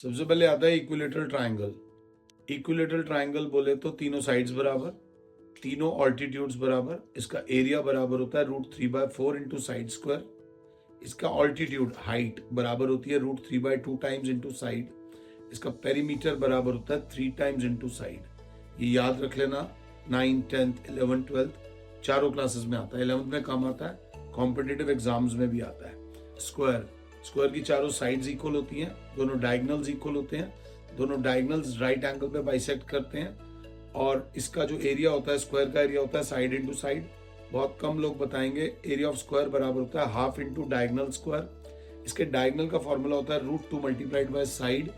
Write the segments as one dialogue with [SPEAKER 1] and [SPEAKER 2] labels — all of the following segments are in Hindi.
[SPEAKER 1] सबसे पहले आता है इक्विलेटरल ट्रायंगल। इक्विलेटरल ट्रायंगल बोले तो तीनों साइड्स बराबर, तीनों ऑल्टीट्यूड्स बराबर, इसका एरिया बराबर होता है √3/4 इंटू साइड स्क्वायर। इसका ऑल्टीट्यूड हाइट बराबर होती है √3/2 टाइम्स इंटू साइड। इसका पेरीमीटर बराबर होता है 3 टाइम्स इंटू साइड। ये याद रख लेना, 9th 10th 11th 12th चारों क्लासेस में आता है। 11th में कम आता है, कॉम्पिटिटिव एग्जाम्स में भी आता है। स्क्वायर, स्क्वायर की चारों साइड्स इक्वल होती हैं, दोनों डायगोनल्स इक्वल होते हैं, दोनों डायगोनल्स राइट एंगल पे बाइसेक्ट करते हैं। और इसका जो एरिया होता है, स्क्वायर का एरिया होता है साइड इंटू साइड। बहुत कम लोग बताएंगे एरिया ऑफ स्क्वायर बराबर होता है हाफ इंटू डायगोनल स्क्वायर। इसके डायगोनल का फॉर्मूला होता है √2 मल्टीप्लाइड बाय साइड।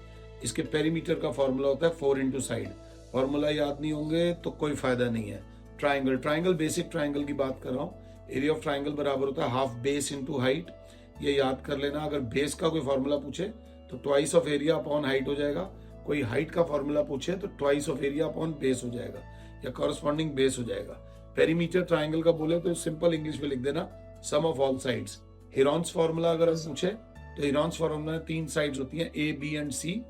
[SPEAKER 1] इसके पेरीमीटर का फॉर्मूला होता है 4 इंटू साइड। फॉर्मूला याद नहीं होंगे तो कोई फायदा नहीं है। ट्राइंगल, ट्राइंगल बेसिक ट्राइंगल की बात कर रहा हूँ। एरिया ऑफ ट्राइंगल बराबर होता है हाफ बेस इंटू हाइट। ये याद कर लेना, अगर बेस का कोई फॉर्मूला पूछे तो twice of area upon height हो जाएगा। कोई हाइट का फॉर्मूला पूछे तो twice of area upon base हो जाएगा या कॉरस्पॉन्डिंग बेस हो जाएगा। पेरीमीटर ट्राइंगल का बोले तो सिंपल इंग्लिश में लिख देना, sum of all sides. Heron's formula अगर हम पूछे तो हेरॉन्स फॉर्मूला में 3 साइड्स होती हैं, ए बी एंड सी।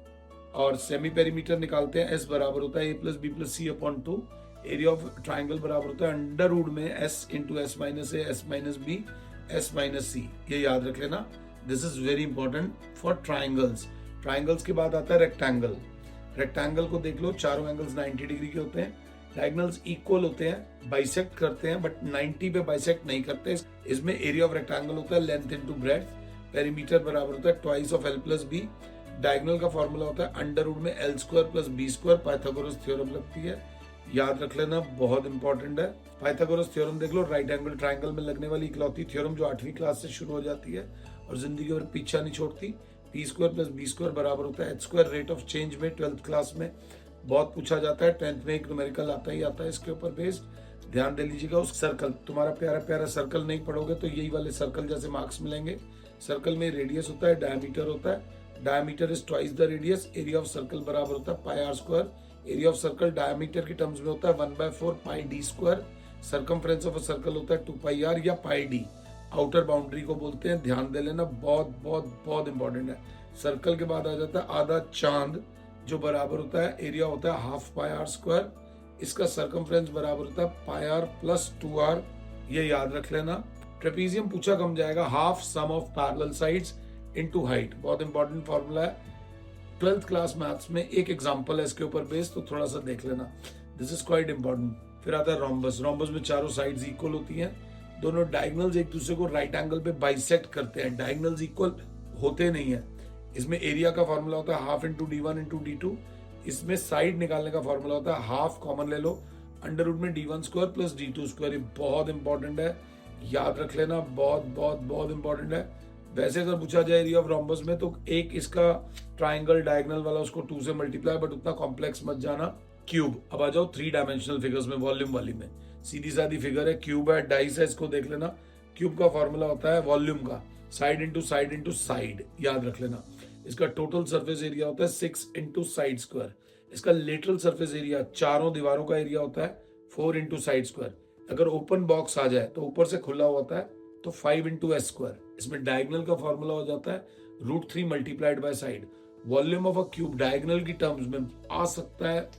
[SPEAKER 1] और सेमी पेरीमीटर निकालते हैं, एस बराबर होता है A plus B plus C upon 2। Area of triangle बराबर होता है अंडर रूट में S into S minus A S minus B S minus C. ये याद रख लेना, this is very important for triangles. Triangles के बाद आता है रेक्टेंगल। रेक्टेंगल को देख लो, चारों एंगल्स 90 डिग्री के होते हैं, डायगोनल्स इक्वल होते हैं, बाइसेक्ट करते हैं बट 90 पे बाइसेक्ट नहीं करते। इसमें एरिया ऑफ रेक्टेंगल होता है लेंथ इंटू ब्रेड्थ। पेरीमीटर बराबर होता है twice of L plus B. Diagonal का फॉर्मूला होता है अंडर रूट में L square plus B square. Pythagoras theorem लगती है, याद रख लेना, बहुत इंपॉर्टेंट है। पाइथागोरस थ्योरम देख लो, राइट एंगल ट्राइंगल में लगने वाली इकलौती थ्योरम जो 8वीं क्लास से शुरू हो जाती है और जिंदगी भर पीछा नहीं छोड़ती। P square plus B square बराबर होता है H square. Rate of change में 12th क्लास में बहुत पूछा जाता है, 10th में एक न्यूमेरिकल आता ही आता है इसके ऊपर बेस्ड। ध्यान दे लीजिएगा, उस सर्कल, तुम्हारा प्यारा प्यारा सर्कल नहीं पढ़ोगे तो यही वाले सर्कल जैसे मार्क्स मिलेंगे। सर्कल में रेडियस होता है, डायमीटर होता है, diameter is twice the radius. Area of circle बराबर होता है pi R square. Area of circle diameter की टर्म्स में होता है 1/4 pi D square. Circumference of a circle होता है 2 पाई आर या पाई डी। आउटर बाउंड्री को बोलते हैं, ध्यान दे लेना, बहुत बहुत बहुत इंपॉर्टेंट है। सर्कल के बाद आ जाता है आधा चांद, जो बराबर होता है, एरिया होता है हाफ पाई आर स्क्वायर। इसका सर्कमफ्रेंस बराबर होता है पाई आर प्लस 2r। ये याद रख लेना। ट्रेपीजियम पूछा कम जाएगा, half sum of parallel sides into height, बहुत इंपॉर्टेंट फॉर्मूला है। 12th क्लास मैथ्स में एक एग्जांपल है इसके ऊपर बेस, तो थोड़ा सा देख लेना, दिस इज क्वाइट इंपॉर्टेंट। फिर आता है रोम्बस। रोम्बस में चारों साइड्स इक्वल होती हैं, दोनों डायगोनल्स एक दूसरे को राइट एंगल पे बाइसेक्ट करते हैं। डायगोनल्स इक्वल होते नहीं है। इसमें एरिया का फॉर्मूला होता है half into d1 into d2। इसमें साइड निकालने का फॉर्मूला होता है हाफ, कॉमन ले लो, अंडर रूट में d1 square plus d2 square. ये बहुत इंपॉर्टेंट है, याद रख लेना, बहुत बहुत बहुत इंपॉर्टेंट है। वैसे अगर पूछा जाए एरिया ऑफ रोम्बस में तो एक इसका ट्राइंगल डायगोनल वाला उसको 2 से मल्टीप्लाई, बट उतना कॉम्प्लेक्स मत जाना। क्यूब, अब आ जाओ 3 डायमेंशनल फिगर्स में, वॉल्यूम वाली में। सीधी सादी फिगर है, क्यूब है, डाइस है, इसको देख लेना। क्यूब का फॉर्मूला होता है वॉल्यूम का side into side into side, याद रख लेना। इसका टोटल सरफेस एरिया होता है 6 इंटू साइड स्क्वायर। इसका लेटरल सरफेस एरिया, चारों दीवारों का एरिया होता है 4 इंटू साइड स्क्वायर। अगर ओपन बॉक्स आ जाए तो ऊपर से खुला होता है तो 5 इंटू एस स्क्वायर। इसमें डायगोनल का फॉर्मूला हो जाता है √3 multiplied by side. Volume of a cube diagonal की टर्म्स में आ सकता है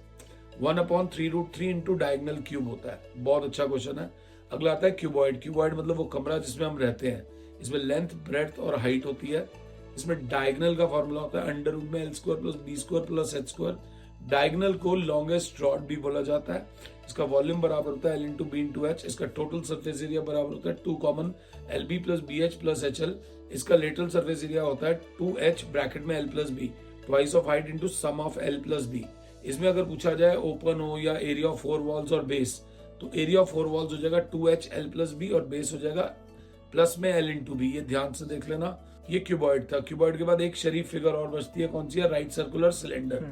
[SPEAKER 1] 1/3√3 इंटू डायगोनल क्यूब होता है। बहुत अच्छा क्वेश्चन है। अगला आता है क्यूबॉइड। क्यूबॉइड मतलब वो कमरा जिसमें हम रहते हैं। इसमें लेंथ, ब्रेड्थ और हाइट होती है। इसमें डायगोनल का फॉर्मूला होता है अंडर रूट में L square plus B square plus H square. Diagonal को लॉन्गेस्ट रॉड भी बोला जाता है। इसका वॉल्यूम बराबर होता है L into B into H. इसका टोटल सरफेस एरिया बराबर होता है 2 common L B plus B H plus H L. इसका लेटरल सरफेस एरिया होता है 2h ब्रैकेट में L plus B, twice of height into sum of L plus B. इसमें अगर पूछा जाए ओपन हो या एरिया ऑफ 4 वॉल्स और बेस, तो एरिया ऑफ 4 वॉल्स हो जाएगा 2h एल प्लस बी और बेस हो जाएगा प्लस में एल इंटू बी। ये ध्यान से देख लेना। ये क्यूबॉइड था। क्यूबॉइड के बाद एक शरीफ फिगर और बचती है, कौन सी है? Right circular cylinder.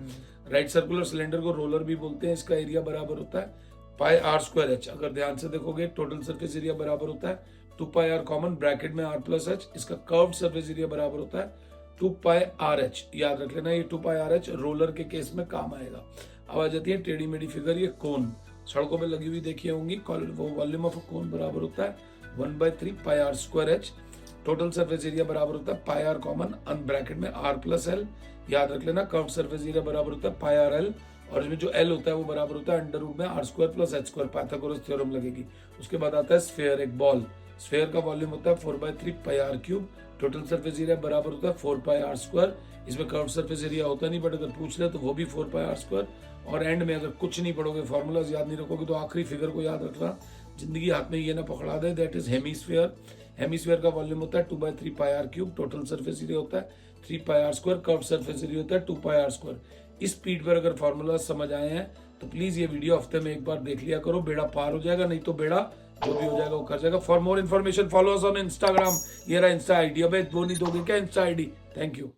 [SPEAKER 1] Right circular cylinder को रोलर भी बोलते हैं। इसका एरिया बराबर होता है पाई आर स्क्वायर एच। अगर ध्यान से देखोगे टोटल सरफेस एरिया बराबर होता है 2 पाई आर कॉमन ब्रैकेट में आर प्लस एच। इसका कर्व्ड सरफेस एरिया बराबर होता है 2 पाई आर एच। याद रख लेना, ये 2 पाई आर एच रोलर के केस में काम आएगा। अब आ जाती है टेढ़ी मेढ़ी फिगर, ये कोन। सड़कों में लगी हुई देखी होंगी। वॉल्यूम ऑफ कोन बराबर होता है 1/3 pi R square H. Total surface area बराबर होता है pi R common in bracket में आर प्लस एल। याद रख लेना कर्व सरफेस एरिया बराबर होता है पाई आर एल, और इसमें जो एल होता है वो बराबर होता है अंडर रूट में R square plus H square, Pythagoras theorem लगेगी। उसके बाद आता है स्फेयर, एक बॉल, स्फेयर का वॉल्यूम होता है 4/3 pi R cube, total surface area बराबर होता है 4 पाई आर स्क्वायर। इसमें कर्व सरफेस एरिया होता नहीं, बट अगर पूछ ले तो वो भी 4 पाई आर स्क्वायर। और एंड में अगर कुछ नहीं पढ़ोगे, फॉर्मूलाज याद नहीं रखोगे, तो आखिरी फिगर को याद रखना, जिंदगी हाथ में ये ना पकड़ा दे, दैट इज हेमीस्फीयर। हेमीस्फीयर का वॉल्यूम होता है 2/3 pi R cube, total surface area होता है 3 pi R square, curve surface area होता है 2 पाई आर स्क्वायर। इस स्पीड पर अगर फॉर्मूला समझ आए हैं तो प्लीज ये वीडियो हफ्ते में एक बार देख लिया करो, बेड़ा पार हो जाएगा, नहीं तो बेड़ा जो भी हो जाएगा वो कर जाएगा। For more information follow us on Instagram, ये रहा इंस्टा आईडी। अबे वो नहीं दोगे क्या इंस्टा आईडी? Thank you.